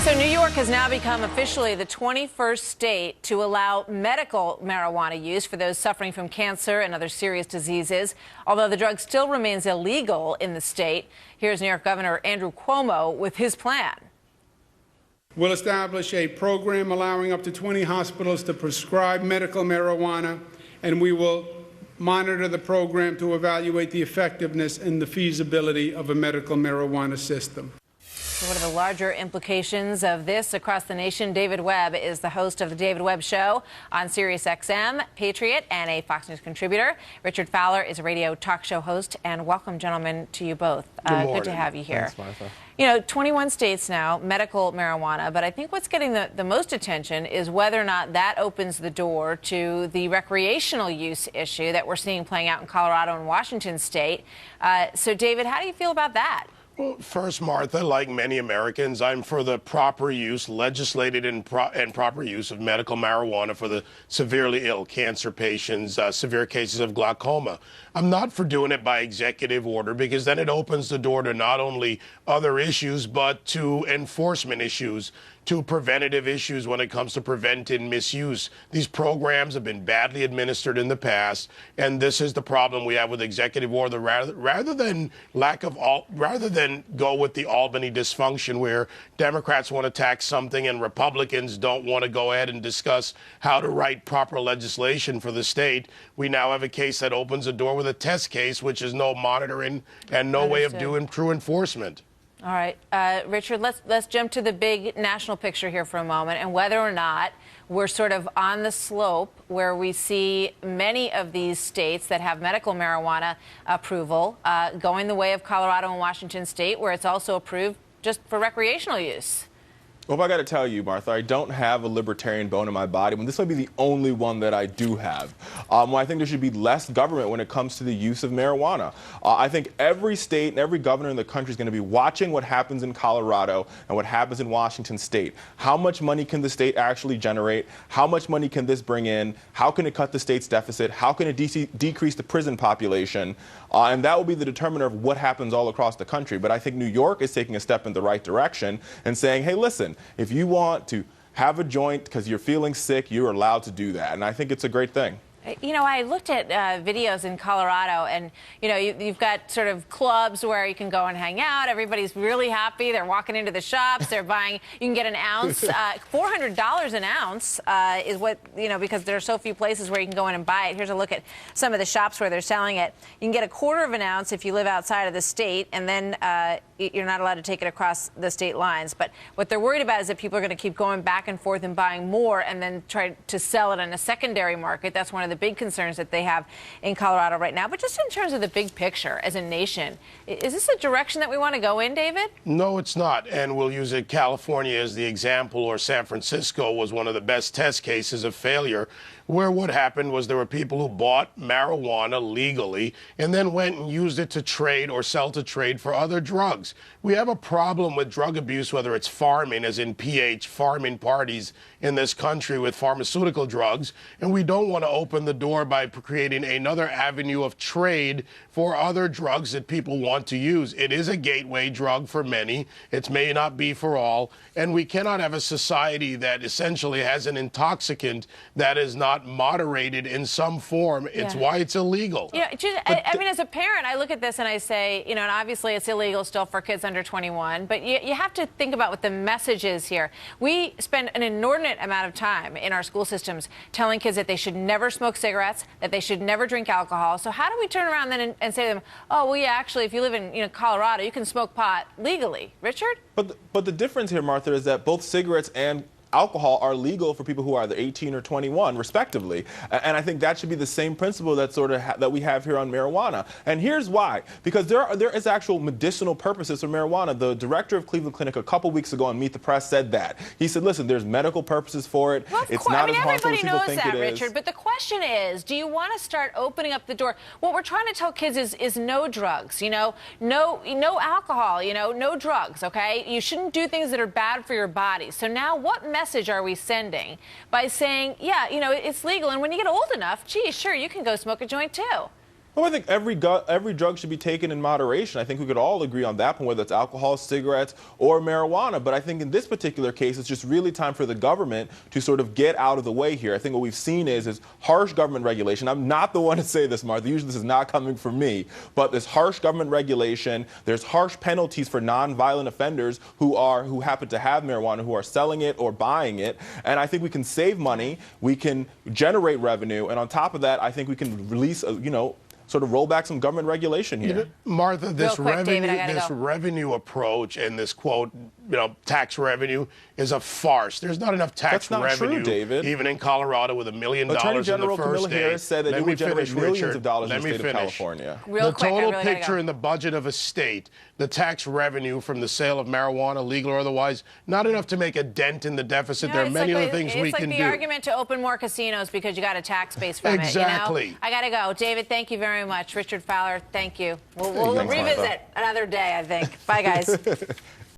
So New York has now become officially the 21st state to allow medical marijuana use for those suffering from cancer and other serious diseases, although the drug still remains illegal in the state. Here's New York Governor Andrew Cuomo with his plan. We'll establish a program allowing up to 20 hospitals to prescribe medical marijuana, and we will monitor the program to evaluate the effectiveness and the feasibility of a medical marijuana system. So what are the larger implications of this across the nation? David Webb is the host of the David Webb Show on Sirius XM, Patriot, and a Fox News contributor. Richard Fowler is a radio talk show host. And welcome, gentlemen, to you both. Good to have you here. Thanks, Martha. You know, 21 states now, medical marijuana, but I think what's getting the most attention is whether or not that opens the door to the recreational use issue that we're seeing playing out in Colorado and Washington state. So, David, how do you feel about that? Well, first, Martha, like many Americans, I'm for the proper use, legislated and proper use of medical marijuana for the severely ill, cancer patients, severe cases of glaucoma. I'm not for doing it by executive order because then it opens the door to not only other issues, but to enforcement issues, to preventative issues when it comes to preventing misuse. These programs have been badly administered in the past, and this is the problem we have with executive order. Rather than go with the Albany dysfunction where Democrats want to tax something and Republicans don't want to go ahead and discuss how to write proper legislation for the state, we now have a case that opens the door with a test case, which is no monitoring and no way of doing true enforcement. All right, Richard, let's jump to the big national picture here for a moment, and whether or not we're sort of on the slope where we see many of these states that have medical marijuana approval going the way of Colorado and Washington state, where it's also approved just for recreational use. Well, I got to tell you, Martha, I don't have a libertarian bone in my body. This might be the only one that I do have. I think there should be less government when it comes to the use of marijuana. I think every state and every governor in the country is going to be watching what happens in Colorado and what happens in Washington state. How much money can the state actually generate? How much money can this bring in? How can it cut the state's deficit? How can it decrease the prison population? And that will be the determiner of what happens all across the country. But I think New York is taking a step in the right direction and saying, hey, listen, if you want to have a joint because you're feeling sick, you're allowed to do that. And I think it's a great thing. You know, I looked at videos in Colorado, and, you know, you've got sort of clubs where you can go and hang out. Everybody's really happy. They're walking into the shops. They're buying, you can get an ounce. $400 an ounce is what, you know, because there are so few places where you can go in and buy it. Here's a look at some of the shops where they're selling it. You can get a quarter of an ounce if you live outside of the state, and then you're not allowed to take it across the state lines. But what they're worried about is that people are going to keep going back and forth and buying more and then try to sell it on a secondary market. That's one of the big concerns that they have in Colorado right now. But just in terms of the big picture as a nation, is this a direction that we want to go in, David? No, it's not. And we'll use California as the example, or San Francisco was one of the best test cases of failure, where what happened was there were people who bought marijuana legally and then went and used it to trade or sell to trade for other drugs. We have a problem with drug abuse, whether it's farming, as in PH, farming parties in this country with pharmaceutical drugs, and we don't want to open the door by creating another avenue of trade for other drugs that people want to use. It is a gateway drug for many. It may not be for all, and we cannot have a society that essentially has an intoxicant that is not moderated in some form. It's why it's illegal. You know, I mean, as a parent, I look at this and I say, you know, and obviously it's illegal still for kids under 21, but you have to think about what the message is here. We spend an inordinate amount of time in our school systems telling kids that they should never smoke cigarettes, that they should never drink alcohol. So how do we turn around then and say to them, oh, well, yeah, actually, if you live in Colorado, you can smoke pot legally? Richard? But the difference here, Martha, is that both cigarettes and alcohol are legal for people who are either 18 or 21, respectively. And I think that should be the same principle that that we have here on marijuana. And here's why. Because there is actual medicinal purposes for marijuana. The director of Cleveland Clinic a couple weeks ago on Meet the Press said that. He said, listen, there's medical purposes for it. Well, it's not as harmful as people think it is. Everybody knows that, Richard. But the question is, do you want to start opening up the door? What we're trying to tell kids is no drugs, no alcohol, no drugs, okay? You shouldn't do things that are bad for your body. So now what message are we sending by saying, yeah, it's legal, and when you get old enough, gee, sure, you can go smoke a joint too? Well, I think every drug should be taken in moderation. I think we could all agree on that point, whether it's alcohol, cigarettes, or marijuana. But I think in this particular case, it's just really time for the government to sort of get out of the way here. I think what we've seen is harsh government regulation. I'm not the one to say this, Martha. Usually this is not coming from me. But there's harsh government regulation. There's harsh penalties for nonviolent offenders who happen to have marijuana, who are selling it or buying it. And I think we can save money. We can generate revenue. And on top of that, I think we can release, sort of roll back some government regulation here. Martha, this quick, David, revenue approach and this quote, tax revenue is a farce. There's not enough tax revenue, true, David. even in Colorado with $1 million Attorney in General the first Camilla day. Harris said that it would generate millions of dollars in the state of California. Real The quick, total I really picture in the budget of a state, the tax revenue from the sale of marijuana, legal or otherwise, not enough to make a dent in the deficit. There are many other things we can do. It's like the argument to open more casinos because you got a tax base from Exactly. it. I got to go. David, thank you very much. Richard Fowler, thank you. We'll revisit another day, I think. Bye, guys.